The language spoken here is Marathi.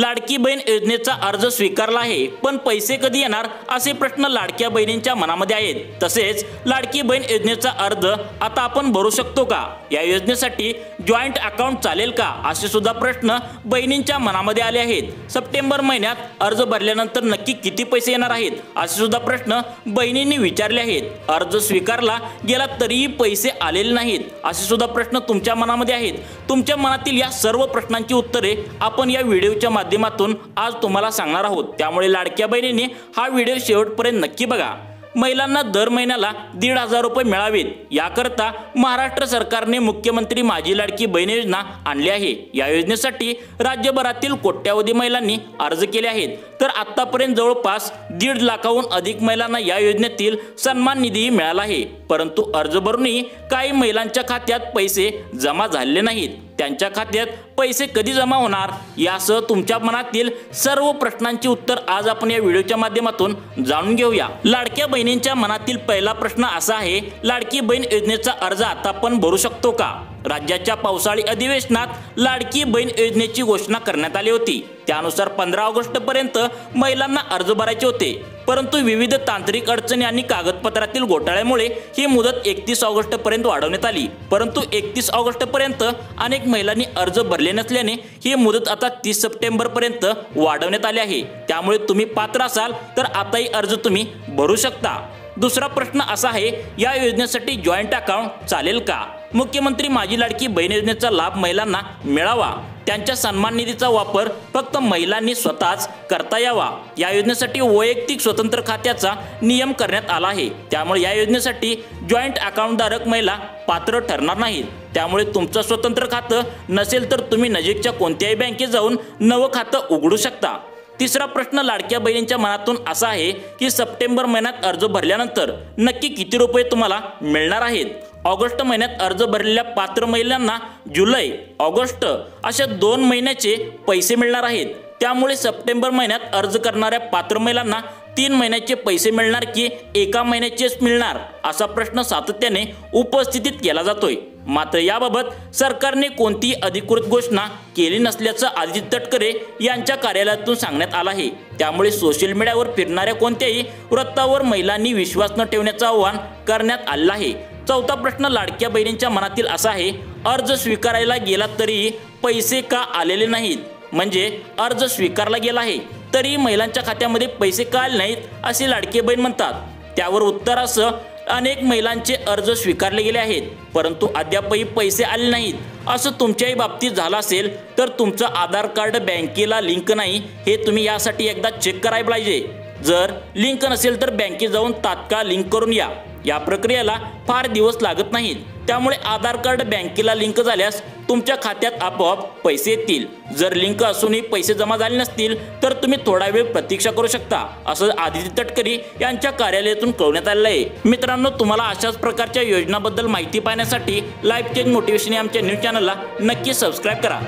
लाडकी बहीण योजनेचा अर्ज स्वीकारला आहे, पण पैसे कधी येणार असे प्रश्न लाडक्या बहिणींच्या मनामध्ये आहेत। तसेच लाडकी बहीण योजनेचा अर्ज आता आपण भरू शकतो का, या योजनेसाठी जॉइंट अकाउंट चालेल का, असे सुद्धा प्रश्न बहिणींच्या मनामध्ये आले आहेत। सप्टेंबर महिन्यात अर्ज भरल्यानंतर नक्की किती पैसे येणार आहेत असे सुद्धा प्रश्न बहिणींनी विचारले आहेत। अर्ज स्वीकारला गेला तरीही पैसे आलेले नाहीत असे सुद्धा प्रश्न तुमच्या मनामध्ये आहेत। तुमच्या मनातील या सर्व प्रश्नांची उत्तरे आपण या व्हिडिओच्या माध्यमातून आज तुम्हाला सांगणार आहोत, त्यामुळे लाडक्या बहिणींनी हा व्हिडिओ शेवटपर्यंत नक्की बघा। महिलांना दर महिन्याला 1,500 रुपये मिळावेत याकरता महाराष्ट्र सरकारने मुख्यमंत्री माझी लाडकी बहीण योजना आणली आहे। या योजनेसाठी राज्यभरातील कोट्यावधी महिलांनी अर्ज केले आहेत, तर आतापर्यंत जवळपास 1.5 लाखाहून अधिक महिलांना या योजनेतील सन्मान निधी मिळाला आहे। परंतु अर्ज भरूनही काही महिलांच्या खात्यात पैसे जमा झालेले नाहीत। त्यांच्या खात्यात पैसे कधी जमा होणार यासह तुमच्या मनातील सर्व प्रश्नांची उत्तर आज आपण या व्हिडिओच्या माध्यमातून जाणून घेऊया। लाडक्या बहिणींच्या मनातील पहिला प्रश्न असा आहे, लाडकी बहीण योजनेचा अर्ज आता आपण भरू शकतो का? राज्याच्या पावसाळी अधिवेशनात लाडकी बहीण योजनेची घोषणा करण्यात आली होती। त्यानुसार 15 ऑगस्ट पर्यंत महिलांना अर्ज भरायचे होते, परंतु विविध तांत्रिक अडचणी आणि कागदपत्रातील घोटाळ्यामुळे ही मुदत 31 ऑगस्ट पर्यंत वाढवण्यात आली। परंतु 31 ऑगस्ट पर्यंत अनेक महिलांनी अर्ज भरले नसल्याने ही मुदत आता 30 सप्टेंबर पर्यंत वाढवण्यात आली आहे। त्यामुळे तुम्ही पात्र असाल तर आताही अर्ज तुम्ही भरू शकता। दुसरा प्रश्न असा आहे, या योजनेसाठी जॉइंट अकाउंट चालेल का? मुख्यमंत्री माझी लाडकी बहीण योजनेचा लाभ महिलांना मिळावा, त्यांच्या सन्मान निधीचा वापर फक्त महिलांनी स्वतःच करता यावा, या योजनेसाठी वैयक्तिक स्वतंत्र खात्याचा नियम करण्यात आला आहे। त्यामुळे या योजनेसाठी जॉइंट अकाउंटधारक महिला पात्र ठरणार नाहीत। त्यामुळे तुमचं स्वतंत्र खातं नसेल तर तुम्ही नजीकच्या कोणत्याही बँकेत जाऊन नवं खातं उघडू शकता। तिसरा प्रश्न लाडक्या बहिणींच्या मनातून असा आहे की सप्टेंबर महिन्यात अर्ज भरल्यानंतर नक्की किती रुपये तुम्हाला मिळणार आहेत? ऑगस्ट महिन्यात अर्ज भरलेल्या पात्र महिलांना जुलै ऑगस्ट अशा 2 महिन्याचे पैसे मिळणार आहेत। त्यामुळे सप्टेंबर महिन्यात अर्ज करणाऱ्या पात्र महिलांना 3 महिन्याचे पैसे मिळणार की 1 महिन्याचेच मिळणार असा प्रश्न सातत्याने उपस्थितीत केला जातोय। मात्र याबाबत सरकारने कोणतीही अधिकृत घोषणा केली नसल्याचं आदित्य तटकरे यांच्या कार्यालयातून सांगण्यात आलं आहे। त्यामुळे सोशल मीडियावर फिरणाऱ्या कोणत्याही वृत्तावर महिलांनी विश्वास न ठेवण्याचं आवाहन करण्यात आलं आहे। चौथा प्रश्न लाडक्या बहिणींच्या मनातील असा आहे, अर्ज स्वीकारायला गेला तरी पैसे का आलेले नाहीत? म्हणजे अर्ज स्वीकारला गेला आहे तरी महिलांच्या खात्यामध्ये पैसे का आले नाहीत असे लाडकी बहीण म्हणतात। त्यावर उत्तरासह अनेक महिलांचे अर्ज स्वीकारले गेले आहेत, परंतु अद्यापही पैसे आले नाहीत। असं तुमच्याही बाबतीत झालं असेल तर तुमचं आधार कार्ड बँकेला लिंक नाही हे तुम्ही यासाठी एकदा चेक करायला पाहिजे। जर लिंक नसेल तर बँकेत जाऊन तात्काळ लिंक करून या। या प्रक्रियेला फार दिवस लागत नाहीत। त्यामुळे आधार कार्ड बँकेला लिंक झाल्यास तुमच्या खात्यात आपोआप पैसे येतील। जर लिंक असूनही पैसे जमा झाले नसतील तर तुम्ही थोडा वेळ प्रतीक्षा करू शकता, असं आदित्य तटकरे यांच्या कार्यालयातून कळवण्यात आलं आहे। मित्रांनो, तुम्हाला अशाच प्रकारच्या योजनाबद्दल माहिती पाहण्यासाठी लाईफ चेंज मोटिवेशन या आमच्या न्यूज चॅनलला नक्की सबस्क्राईब करा।